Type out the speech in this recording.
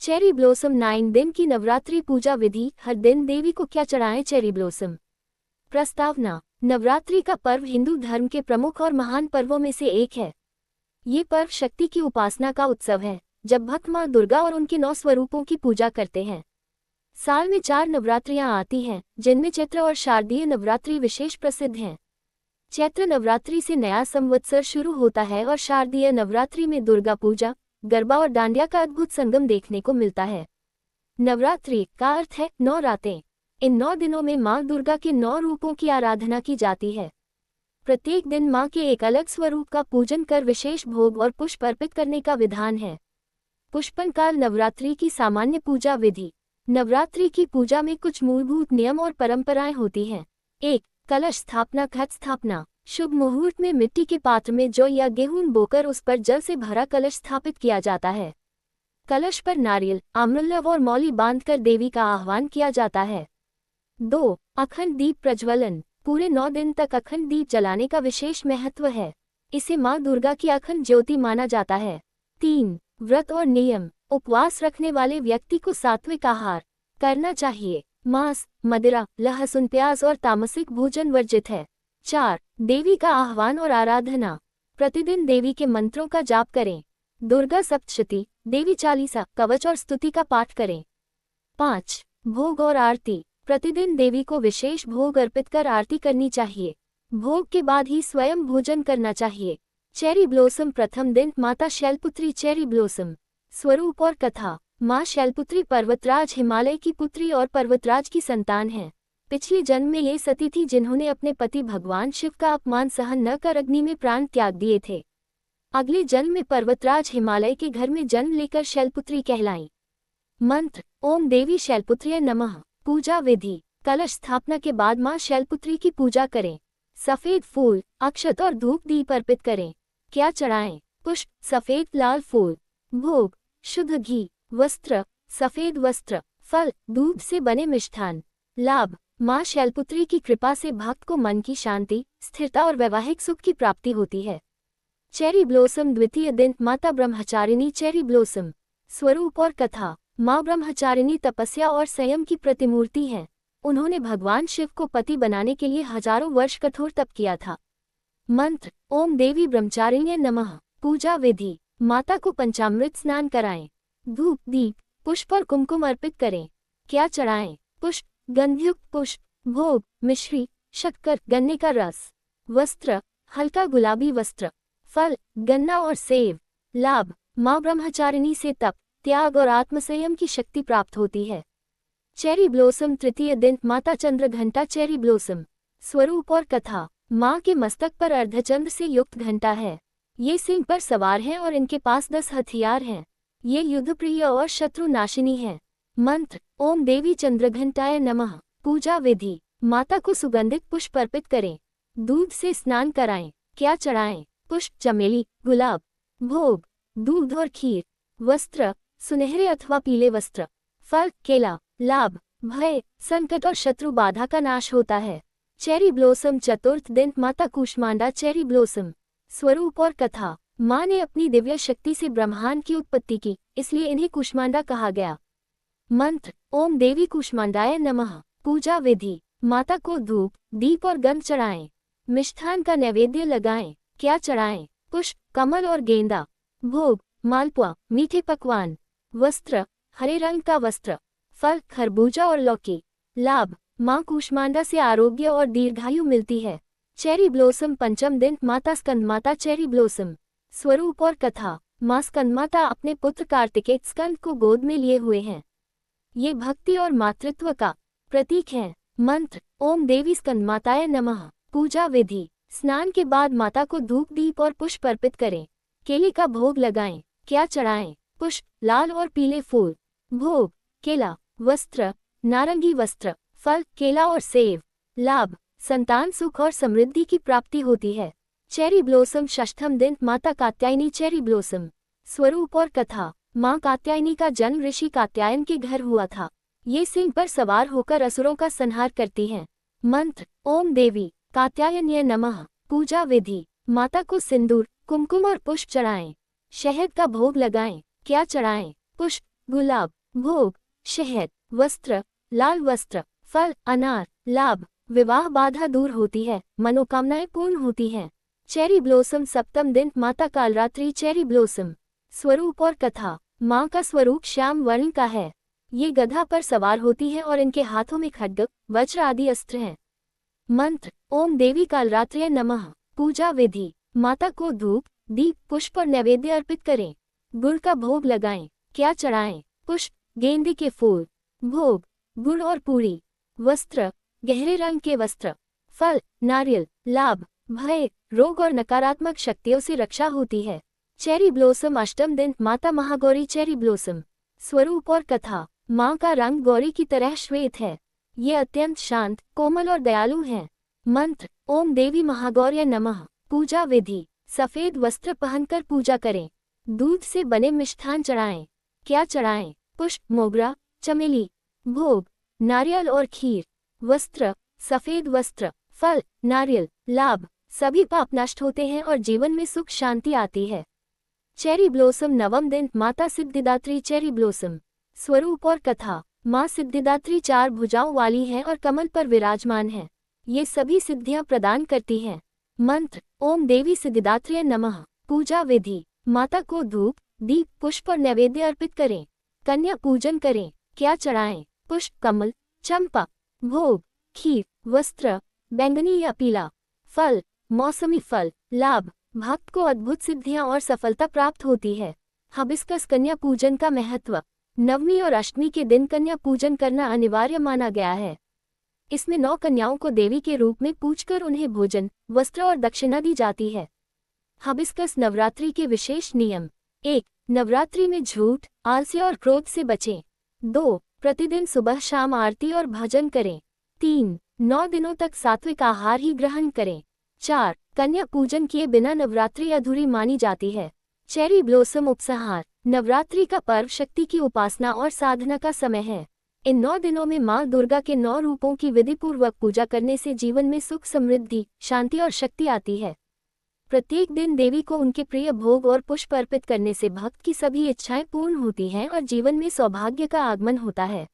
Cherry blossom 9 दिन की नवरात्रि पूजा विधि। हर दिन देवी को क्या चढ़ाएं? Cherry blossom. प्रस्तावना। नवरात्रि का पर्व हिंदू धर्म के प्रमुख और महान पर्वों में से एक है। ये पर्व शक्ति की उपासना का उत्सव है, जब भक्त माँ दुर्गा और उनके 9 स्वरूपों की पूजा करते हैं। साल में 4 नवरात्रियां आती हैं, जिनमें चैत्र और शारदीय नवरात्रि विशेष प्रसिद्ध हैं। चैत्र नवरात्रि से नया संवत्सर शुरू होता है और शारदीय नवरात्रि में दुर्गा पूजा, गरबा और डांडिया का अद्भुत संगम देखने को मिलता है। नवरात्रि का अर्थ है 9 रातें। इन 9 दिनों में माँ दुर्गा के 9 रूपों की आराधना की जाती है। प्रत्येक दिन माँ के एक अलग स्वरूप का पूजन कर विशेष भोग और पुष्प अर्पित करने का विधान है। पुष्पन काल नवरात्रि की सामान्य पूजा विधि। नवरात्रि की पूजा में कुछ मूलभूत नियम और परंपराएं होती हैं। 1. कलश स्थापना। घट स्थापना। शुभ मुहूर्त में मिट्टी के पात्र में जौ या गेहूं बोकर उस पर जल से भरा कलश स्थापित किया जाता है। कलश पर नारियल, आम्रलव और मौली बांधकर देवी का आह्वान किया जाता है। 2. अखंड दीप प्रज्वलन। पूरे 9 दिन तक अखंड दीप जलाने का विशेष महत्व है। इसे माँ दुर्गा की अखंड ज्योति माना जाता है। 3. व्रत और नियम। उपवास रखने वाले व्यक्ति को सात्विक आहार करना चाहिए। मांस, मदिरा, लहसुन, प्याज और तामसिक भोजन वर्जित है। 4. देवी का आह्वान और आराधना। प्रतिदिन देवी के मंत्रों का जाप करें। दुर्गा सप्तशती, देवी चालीसा, कवच और स्तुति का पाठ करें। 5. भोग और आरती। प्रतिदिन देवी को विशेष भोग अर्पित कर आरती करनी चाहिए। भोग के बाद ही स्वयं भोजन करना चाहिए। Cherry blossom. प्रथम दिन माता शैलपुत्री। चेरी ब्लॉसम स्वरूप और कथा। माँ शैलपुत्री पर्वतराज हिमालय की पुत्री और पर्वतराज की संतान है। पिछले जन्म में ये सती थी जिन्होंने अपने पति भगवान शिव का अपमान सहन न कर अग्नि में प्राण त्याग दिए थे। अगले जन्म में पर्वतराज हिमालय के घर में जन्म लेकर शैलपुत्री कहलाईं। मंत्र। ओम देवी शैलपुत्र्यै नमः। पूजा विधि। कलश स्थापना के बाद माँ शैलपुत्री की पूजा करें। सफेद फूल, अक्षत और धूप दीप अर्पित करें। क्या चढ़ाएं? पुष्प, सफेद लाल फूल। भोग। शुद्ध घी, वस्त्र, सफेद वस्त्र, फल, दूध से बने मिष्ठान। लाभ। माँ शैलपुत्री की कृपा से भक्त को मन की शांति, स्थिरता और वैवाहिक सुख की प्राप्ति होती है। Cherry blossom. द्वितीय दिन माता ब्रह्मचारिणी। चेरी ब्लॉसम स्वरूप और कथा। माँ ब्रह्मचारिणी तपस्या और संयम की प्रतिमूर्ति हैं। उन्होंने भगवान शिव को पति बनाने के लिए हजारों वर्ष कठोर तप किया था। मंत्र। ओम देवी ब्रह्मचारिण्यै नमः। पूजा विधि। माता को पंचामृत स्नान कराएं। धूप, दीप, पुष्प और कुमकुम अर्पित करें। क्या चढ़ाएं? पुष्प, गंधयुक्त पुष्प। भोग। मिश्री, शक्कर, गन्ने का रस। वस्त्र। हल्का गुलाबी वस्त्र। फल। गन्ना और सेब। लाभ। माँ ब्रह्मचारिणी से तप, त्याग और आत्मसंयम की शक्ति प्राप्त होती है। Cherry blossom. तृतीय दिन माता चंद्रघंटा। चेरी ब्लॉसम स्वरूप और कथा। माँ के मस्तक पर अर्धचंद्र से युक्त घंटा है। ये सिंह पर सवार हैं और इनके पास 10 हथियार हैं। ये युद्धप्रिय और शत्रु नाशिनी है। मंत्र। ओम देवी चंद्रघंटाय नमः। पूजा विधि। माता को सुगंधित पुष्प अर्पित करें। दूध से स्नान कराएं। क्या चढ़ाएं? पुष्प, चमेली, गुलाब। भोग। दूध और खीर। वस्त्र। सुनहरे अथवा पीले वस्त्र। फल। केला। लाभ। भय, संकट और शत्रु बाधा का नाश होता है। Cherry blossom. चतुर्थ दिन माता कूष्मांडा। चेरी ब्लॉसम स्वरूप और कथा। माँ ने अपनी दिव्य शक्ति से ब्रह्मांड की उत्पत्ति की, इसलिए इन्हें कूष्मांडा कहा गया। मंत्र। ओम देवी कूष्मांडाय नमः। पूजा विधि। माता को धूप, दीप और गंध चढ़ाएं। मिष्ठान का नैवेद्य लगाएं। क्या चढ़ाएं? पुष्प, कमल और गेंदा। भोग। मालपुआ, मीठे पकवान। वस्त्र। हरे रंग का वस्त्र। फल। खरबूजा और लौकी। लाभ। माँ कूष्मांडा से आरोग्य और दीर्घायु मिलती है। Cherry blossom. पंचम दिन माता स्कंदमाता। चेरी ब्लॉसम स्वरूप और कथा। माँ स्कंदमाता अपने पुत्र कार्तिकेय स्कंद को गोद में लिए हुए हैं। ये भक्ति और मातृत्व का प्रतीक है। मंत्र। ओम देवी स्कंदमाताय नमः। पूजा विधि। स्नान के बाद माता को धूप, दीप और पुष्प अर्पित करें। केले का भोग लगाएं। क्या चढ़ाएं? पुष्प, लाल और पीले फूल। भोग। केला। वस्त्र। नारंगी वस्त्र। फल। केला और सेब। लाभ। संतान सुख और समृद्धि की प्राप्ति होती है। Cherry blossom. षष्ठम दिन माता कात्यायनी। चेरी ब्लॉसम स्वरूप और कथा। माँ कात्यायनी का जन्म ऋषि कात्यायन के घर हुआ था। ये सिंह पर सवार होकर असुरों का संहार करती हैं। मंत्र। ओम देवी कात्यायन्यै नमः। पूजा विधि। माता को सिंदूर, कुमकुम और पुष्प चढ़ाएं। शहद का भोग लगाएं। क्या चढ़ाएं? पुष्प, गुलाब, भोग, शहद, वस्त्र, लाल वस्त्र, फल, अनार, लाभ, विवाह बाधा दूर होती है, मनोकामनाएं पूर्ण होती हैं। चेरी ब्लॉसम सप्तम दिन माता कालरात्रि चेरी ब्लॉसम। स्वरूप और कथा। माँ का स्वरूप श्याम वर्ण का है। ये गधा पर सवार होती है और इनके हाथों में खड्ग, वज्र आदि अस्त्र हैं। मंत्र, ओम देवी कालरात्र्यै नमः। पूजा विधि, माता को धूप, दीप, पुष्प और नैवेद्य अर्पित करें। गुड़ का भोग लगाएं। क्या चढ़ाएं? पुष्प, गेंदे के फूल। भोग, गुड़ और पूरी। वस्त्र, गहरे रंग के वस्त्र। फल, नारियल। लाभ, भय, रोग और नकारात्मक शक्तियों से रक्षा होती है। चेरी ब्लॉसम अष्टम दिन माता महागौरी चेरी ब्लॉसम। स्वरूप और कथा। माँ का रंग गौरी की तरह श्वेत है। ये अत्यंत शांत, कोमल और दयालु हैं। मंत्र, ओम देवी महागौर्य नमः। पूजा विधि, सफेद वस्त्र पहनकर पूजा करें। दूध से बने मिष्ठान चढ़ाएं। क्या चढ़ाएं? पुष्प, मोगरा, चमेली। भोग, नारियल और खीर। वस्त्र, सफेद वस्त्र। फल, नारियल। लाभ, सभी पाप नष्ट होते हैं और जीवन में सुख शांति आती है। चेरी ब्लॉसम नवम दिन माता सिद्धिदात्री चेरी ब्लॉसम। स्वरूप और कथा। माँ सिद्धिदात्री 4 भुजाओं वाली है और कमल पर विराजमान है। ये सभी सिद्धियां प्रदान करती हैं। मंत्र, ओम देवी सिद्धिदात्र्यै नमः। पूजा विधि, माता को धूप, दीप, पुष्प और नैवेद्य अर्पित करें। कन्या पूजन करें। क्या चढ़ाएं? पुष्प, कमल, चंपा। भोग, खीर, वस्त्र, बैंगनी या पीला। फल, मौसमी फल। लाभ, भक्त को अद्भुत सिद्धियां और सफलता प्राप्त होती है। हिबिस्कस कन्या पूजन का महत्व। नवमी और अष्टमी के दिन कन्या पूजन करना अनिवार्य माना गया है। इसमें 9 कन्याओं को देवी के रूप में पूजकर उन्हें भोजन, वस्त्र और दक्षिणा दी जाती है। हिबिस्कस नवरात्रि के विशेष नियम। 1. नवरात्रि में झूठ, आलस्य और क्रोध से बचें। 2. प्रतिदिन सुबह शाम आरती और भजन करें। 3. 9 दिनों तक सात्विक आहार ही ग्रहण करें। 4. कन्या पूजन किए बिना नवरात्रि अधूरी मानी जाती है। चेरी ब्लॉसम उपसंहार। नवरात्रि का पर्व शक्ति की उपासना और साधना का समय है। इन 9 दिनों में माँ दुर्गा के 9 रूपों की विधिपूर्वक पूजा करने से जीवन में सुख, समृद्धि, शांति और शक्ति आती है। प्रत्येक दिन देवी को उनके प्रिय भोग और पुष्प अर्पित करने से भक्त की सभी इच्छाएं पूर्ण होती हैं और जीवन में सौभाग्य का आगमन होता है।